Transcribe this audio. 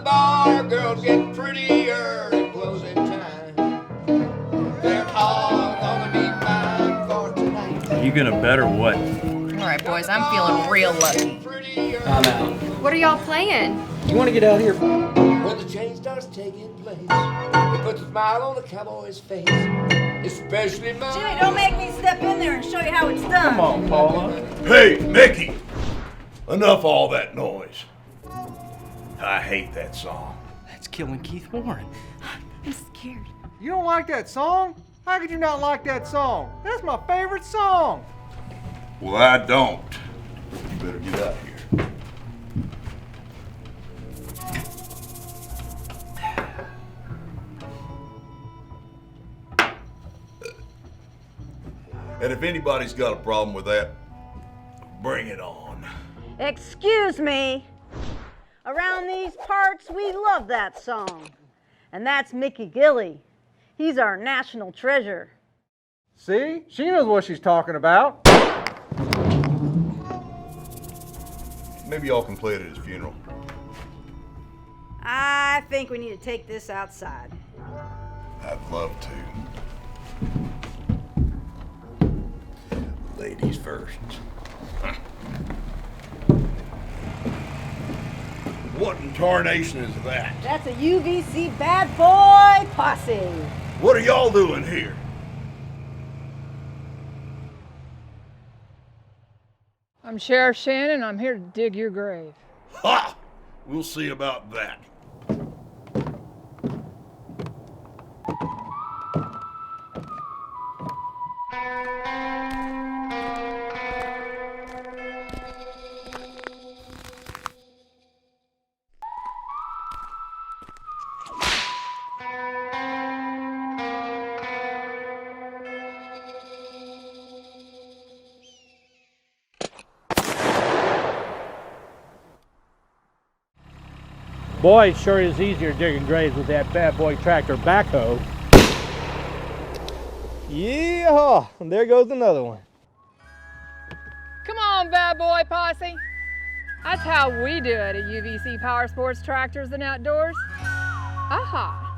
bar, girls get prettier at closing time. They're all gonna be mine for tonight. You gonna bet or what? All right, boys, I'm feeling real lucky. I'm out. What are y'all playing? You want to get out here? When the change starts taking place, it puts a smile on the Cowboys' face. Especially mine. Gilley, don't make me step in there and show you how it's done. Come on, Paula. Hey, Mickey! Enough all that noise. I hate that song. That's killing Keith Warren. I'm scared. You don't like that song? How could you not like that song? That's my favorite song. Well, I don't. You better get out of here. And if anybody's got a problem with that, bring it on. Excuse me. Around these parts, we love that song. And that's Mickey Gilley. He's our national treasure. See? She knows what she's talking about. Maybe y'all can play it at his funeral. I think we need to take this outside. I'd love to. Ladies first. What in tarnation is that? That's a UVC bad boy posse. What are y'all doing here? I'm Sheriff Shannon. I'm here to dig your grave. Ha! We'll see about that. Boy, it sure is easier digging graves with that bad boy tractor backhoe. Yeah, there goes another one. Come on, bad boy posse. That's how we do it at UVC Powersports Tractors and Outdoors. Aha.